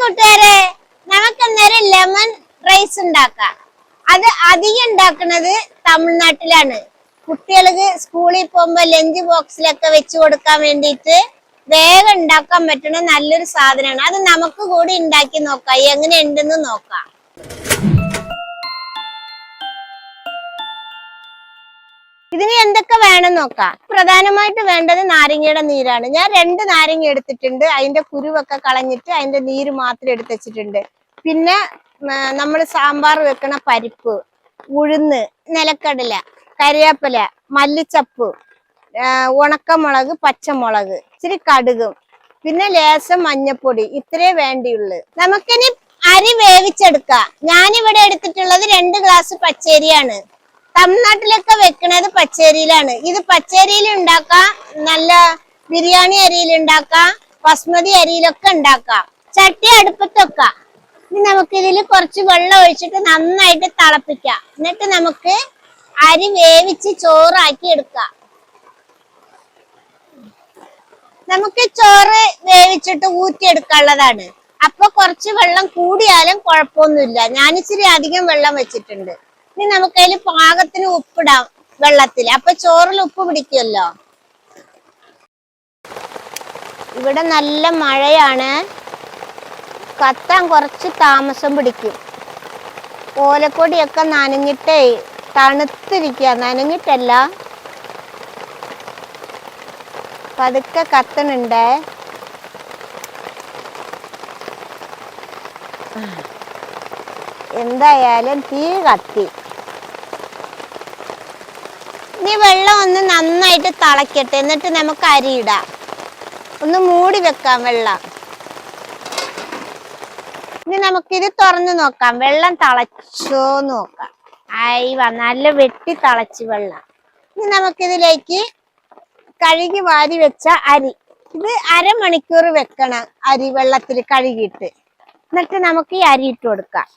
കൂട്ടുകാരെ, നമുക്ക് അന്നേരം ലെമൺ റൈസ് ഉണ്ടാക്കാം. അത് അധികം ഉണ്ടാക്കുന്നത് തമിഴ്നാട്ടിലാണ്. കുട്ടികൾക്ക് സ്കൂളിൽ പോകുമ്പോ ലഞ്ച് ബോക്സിലൊക്കെ വെച്ച് കൊടുക്കാൻ വേണ്ടിയിട്ട് വേഗം ഉണ്ടാക്കാൻ പറ്റുന്ന നല്ലൊരു സാധനമാണ്. അത് നമുക്ക് കൂടി ഉണ്ടാക്കി നോക്കാം, എങ്ങനെ ഉണ്ടെന്ന് നോക്കാം. ഇതിന് എന്തൊക്കെ വേണം നോക്കാം. പ്രധാനമായിട്ട് വേണ്ടത് നാരങ്ങയുടെ നീരാണ്. ഞാൻ 2 നാരങ്ങ എടുത്തിട്ടുണ്ട്. അതിന്റെ കുരുവൊക്കെ കളഞ്ഞിട്ട് അതിന്റെ നീര് മാത്രം എടുത്ത് വെച്ചിട്ടുണ്ട്. പിന്നെ നമ്മൾ സാമ്പാർ വെക്കണ പരിപ്പ്, ഉഴുന്ന്, നിലക്കടല, കരിവേപ്പില, മല്ലിച്ചപ്പ്, ഉണക്കമുളക്, പച്ചമുളക്, ഇച്ചിരി കടുകും, പിന്നെ ലേശം മഞ്ഞപ്പൊടി, ഇത്രേ വേണ്ടിയുള്ളു. നമുക്കിനി അരി വേവിച്ചെടുക്കാം. ഞാനിവിടെ എടുത്തിട്ടുള്ളത് 2 ഗ്ലാസ് പച്ചരിയാണ്. തമിഴ്നാട്ടിലൊക്കെ വെക്കണത് പച്ചരിയിലാണ്. ഇത് പച്ചരിയിൽ ഉണ്ടാക്കാം, നല്ല ബിരിയാണി അരിയിൽ ഉണ്ടാക്കാം, ബസ്മതി അരിയിലൊക്കെ ഉണ്ടാക്കാം. ചട്ടി അടുപ്പത്ത് വെക്കാം. ഇനി നമുക്ക് ഇതിൽ കുറച്ച് വെള്ളം ഒഴിച്ചിട്ട് നന്നായിട്ട് തിളപ്പിക്കാം. എന്നിട്ട് നമുക്ക് അരി വേവിച്ച് ചോറാക്കി എടുക്കാം. നമുക്ക് ചോറ് വേവിച്ചിട്ട് ഊറ്റിയെടുക്കാനുള്ളതാണ്. അപ്പൊ കുറച്ച് വെള്ളം കൂടിയാലും കുഴപ്പമൊന്നുമില്ല. ഞാനിച്ചിരി അധികം വെള്ളം വെച്ചിട്ടുണ്ട്. ഇനി നമുക്ക് അതിൽ പാകത്തിന് ഉപ്പിടാം വെള്ളത്തിൽ. അപ്പൊ ചോറിൽ ഉപ്പ് പിടിക്കുമല്ലോ. ഇവിടെ നല്ല മഴയാണ്, കത്താൻ കുറച്ച് താമസം പിടിക്കും. ഓലക്കൊടിയൊക്കെ നനഞ്ഞിട്ടേ തണുത്തിരിക്കുക, നനഞ്ഞിട്ടല്ല, പതുക്കെ കത്തണുണ്ട്. എന്തായാലും തീ കത്തി. ഇനി വെള്ളം ഒന്ന് നന്നായിട്ട് തിളക്കട്ടെ, എന്നിട്ട് നമുക്ക് അരിയിടാം. ഒന്ന് മൂടി വെക്കാം വെള്ളം. ഇനി നമുക്കിത് തുറന്ന് നോക്കാം, വെള്ളം തിളച്ചോ നോക്കാം. നല്ല വെട്ടി തിളച്ച് വെള്ളം. ഇനി നമുക്കിതിലേക്ക് കഴുകി വാരി വെച്ച അരി, ഇത് അരമണിക്കൂർ വെക്കണം അരി വെള്ളത്തിൽ കഴുകിയിട്ട്. എന്നിട്ട് നമുക്ക് ഈ അരി ഇട്ട് കൊടുക്കാം.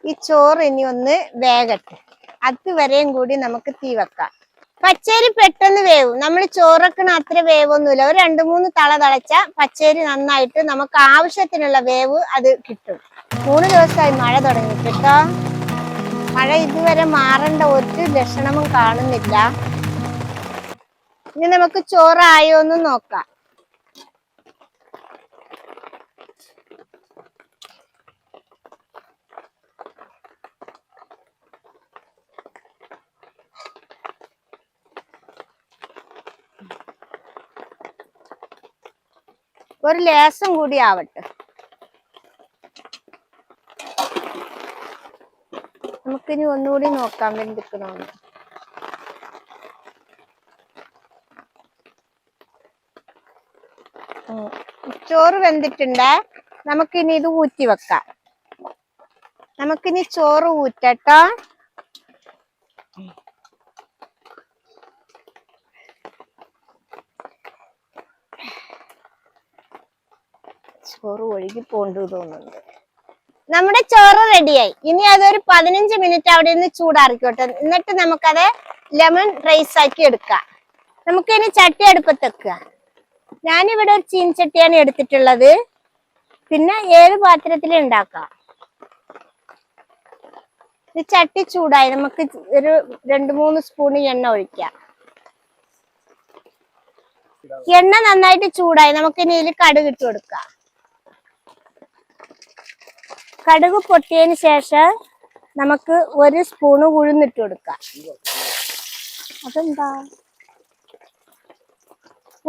ഈ ചോറ് ഇനി ഒന്ന് വേകട്ടെ, അതുവരെയും കൂടി നമുക്ക് തീ വെക്കാം. പച്ചരി പെട്ടെന്ന് വേവും. നമ്മൾ ചോറക്കണ അത്ര വേവൊന്നുമില്ല. ഒരു 2-3 തള തിളച്ച പച്ചരി നന്നായിട്ട് നമുക്ക് ആവശ്യത്തിനുള്ള വേവ് അത് കിട്ടും. 3 ദിവസമായി മഴ തുടങ്ങിയിട്ട് കേട്ടോ. മഴ ഇതുവരെ മാറേണ്ട ഒരു ലക്ഷണവും കാണുന്നില്ല. ഇനി നമുക്ക് ചോറായോ എന്ന് നോക്കാം. ഒരു ലേശം കൂടി ആവട്ടെ. നമുക്കിനി ഒന്നുകൂടി നോക്കാം വെന്തിക്കണമെന്ന്. ചോറ് വെന്തിട്ടുണ്ട്. നമുക്കിനി ഇത് ഊറ്റി വെക്കാം. നമുക്കിനി ചോറ് ഊറ്റട്ടോ. ചോറ് ഒഴുകി പോണ്ടു തോന്നുന്നുണ്ട്. നമ്മുടെ ചോറ് റെഡിയായി. ഇനി അതൊരു 15 മിനിറ്റ് അവിടെ നിന്ന് ചൂടാറിക്കോട്ടെ. എന്നിട്ട് നമുക്കത് ലെമൺ റൈസ് ആക്കി എടുക്കാം. നമുക്കിനി ചട്ടി അടുപ്പത്ത് വെക്കുക. ഞാനിവിടെ ഒരു ചീനച്ചട്ടിയാണ് എടുത്തിട്ടുള്ളത്. പിന്നെ ഏത് പാത്രത്തിൽ ഉണ്ടാക്കാം. ഈ ചട്ടി ചൂടായി. നമുക്ക് ഒരു 2-3 സ്പൂൺ എണ്ണ ഒഴിക്കാം. എണ്ണ നന്നായിട്ട് ചൂടായി. നമുക്കിനി ഇതിൽ കടുക് ഇട്ട് കൊടുക്കാം. കടുക് പൊട്ടിയതിന് ശേഷം നമുക്ക് 1 സ്പൂണ് ഉഴുന്നിട്ട് കൊടുക്കാം. അതെന്താ?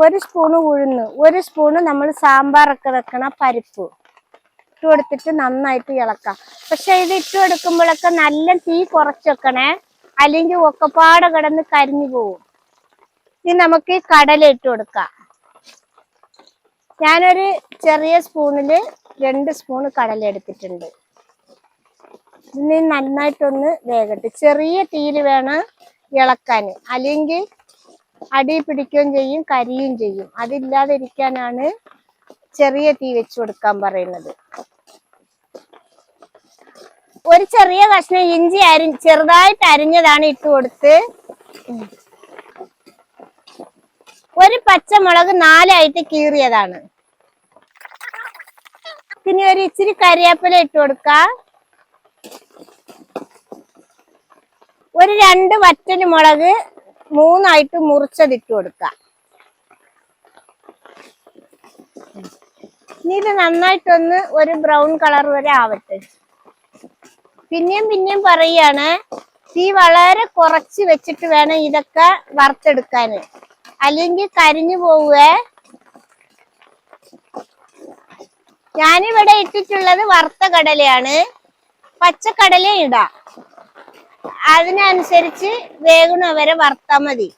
1 സ്പൂണ് ഉഴുന്ന്, 1 സ്പൂണ് നമ്മൾ സാമ്പാറൊക്കെ വെക്കണ പരിപ്പ് ഇട്ട് കൊടുത്തിട്ട് നന്നായിട്ട് ഇളക്കാം. പക്ഷെ ഇത് ഇട്ട് കൊടുക്കുമ്പോഴൊക്കെ നല്ല തീ കുറച്ച് വെക്കണേ, അല്ലെങ്കിൽ ഒക്കെപ്പാടെ കിടന്ന് കരിഞ്ഞു പോകും. ഇനി നമുക്ക് കടല ഇട്ട് കൊടുക്കാം. ഞാനൊരു ചെറിയ സ്പൂണില് 2 സ്പൂൺ കടല എടുത്തിട്ടുണ്ട്. ഇനി നന്നായിട്ടൊന്ന് വേകട്ടെ. ചെറിയ തീയിൽ വേണം ഇളക്കാൻ, അല്ലെങ്കിൽ അടി പിടിക്കുകയും ചെയ്യും, കരിയും ചെയ്യും. അതില്ലാതിരിക്കാനാണ് ചെറിയ തീ വെച്ച് കൊടുക്കാൻ പറയുന്നത്. ഒരു ചെറിയ കഷ്ണം ഇഞ്ചി ചെറുതായിട്ട് അരിഞ്ഞതാണ് ഇട്ട് കൊടുത്ത് ഒരു പച്ചമുളക് 4ആയിട്ട് കീറിയതാണ്. പിന്നെ ഒരു ഇച്ചിരി കരിവേപ്പില ഇട്ട് കൊടുക്കാം. ഒരു 2 വറ്റൽമുളക് 3ആയിട്ട് മുറിച്ചതിട്ട് കൊടുക്കാം. ഇനി ഇത് നന്നായിട്ടൊന്ന് ഒരു ബ്രൗൺ കളർ വരെ ആവട്ടെ. പിന്നെയും പറയാണ്, തീ വളരെ കുറച്ച് വെച്ചിട്ട് വേണം ഇതൊക്കെ വറുത്തെടുക്കാന്, അല്ലെങ്കിൽ കരിഞ്ഞു പോവേ. ഞാനിവിടെ ഇട്ടിട്ടുള്ളത് വറുത്ത കടലയാണ്. പച്ചക്കടലയും ഇടാം, അതിനനുസരിച്ച് വേഗണ വരെ വറുത്താൽ മതി.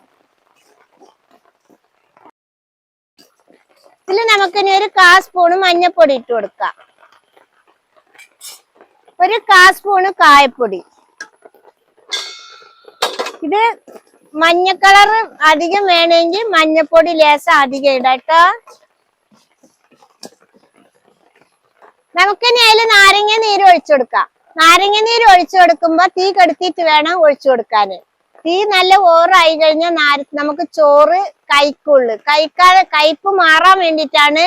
ഇതിൽ നമുക്കിനി ഒരു 1/4 സ്പൂണ് മഞ്ഞപ്പൊടി ഇട്ട് കൊടുക്കാം. ഒരു 1/4 സ്പൂണ് കായപ്പൊടി. ഇത് മഞ്ഞ കളർ അധികം വേണമെങ്കിൽ മഞ്ഞപ്പൊടി ലേശം അധികം ഇടാം കേട്ടോ. നമുക്കിനി അതിൽ നാരങ്ങ നീര് ഒഴിച്ചു കൊടുക്കാം. നാരങ്ങ നീര് ഒഴിച്ചു കൊടുക്കുമ്പോ തീ കെടുത്തിട്ട് വേണം ഒഴിച്ചു കൊടുക്കാന്. തീ നല്ല ഓറായി കഴിഞ്ഞാൽ നമുക്ക് ചോറ് കഴിക്കുള്ളൂ. കഴിക്കാതെ കയ്പ്പ് മാറാൻ വേണ്ടിയിട്ടാണ്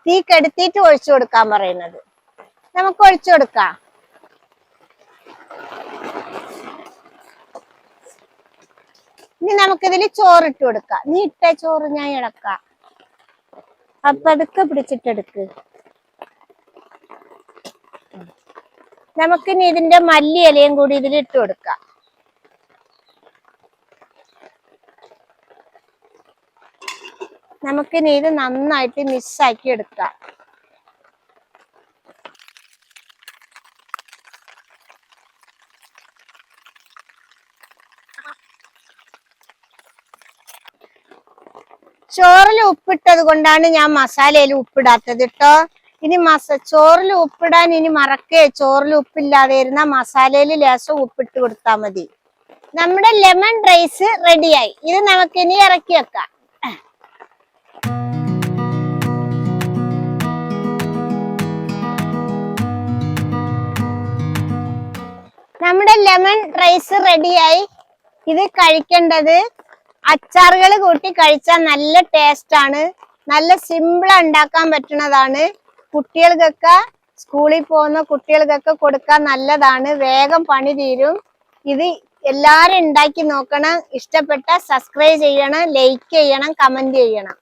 തീ കെടുത്തിട്ട് ഒഴിച്ചു കൊടുക്കാൻ പറയുന്നത്. നമുക്ക് ഒഴിച്ചു കൊടുക്കാം. ഇനി നമുക്കിതിൽ ചോറിട്ട് കൊടുക്കാം. നീ ഇട്ട ചോറ് ഞാൻ ഇളക്കാം. അപ്പൊ അതൊക്കെ പിടിച്ചിട്ടെടുക്ക്. നമുക്കിനി ഇതിന്റെ മല്ലി ഇലയും കൂടി ഇതിൽ ഇട്ട് കൊടുക്കാം. നമുക്കിനി ഇത് നന്നായിട്ട് മിക്സാക്കി എടുക്കാം. ചോറിൽ ഉപ്പിട്ടത് കൊണ്ടാണ് ഞാൻ മസാലയിൽ ഉപ്പിടാത്തത് കേട്ടോ. ഇനി ചോറിൽ ഉപ്പിടാൻ ഇനി മറക്കേ. ചോറിൽ ഉപ്പില്ലാതെ ഇരുന്ന മസാലയിൽ ലേശം ഉപ്പിട്ട് കൊടുത്താൽ മതി. നമ്മുടെ ലെമൺ റൈസ് റെഡിയായി. ഇത് നമുക്കിനി ഇറക്കി വെക്കാം. നമ്മുടെ ലെമൺ റൈസ് റെഡിയായി. ഇത് കഴിക്കേണ്ടത് അച്ചാറുകൾ കൂട്ടി കഴിച്ചാൽ നല്ല ടേസ്റ്റ് ആണ്. നല്ല സിമ്പിൾ ഉണ്ടാക്കാൻ പറ്റുന്നതാണ്. കുട്ടികൾക്കൊക്കെ, സ്കൂളിൽ പോകുന്ന കുട്ടികൾക്കൊക്കെ കൊടുക്കാൻ നല്ലതാണ്. വേഗം പണി തീരും. ഇത് എല്ലാരും ഉണ്ടാക്കി നോക്കണം. ഇഷ്ടപ്പെട്ട സബ്സ്ക്രൈബ് ചെയ്യണം, ലൈക്ക് ചെയ്യണം, കമന്റ് ചെയ്യണം.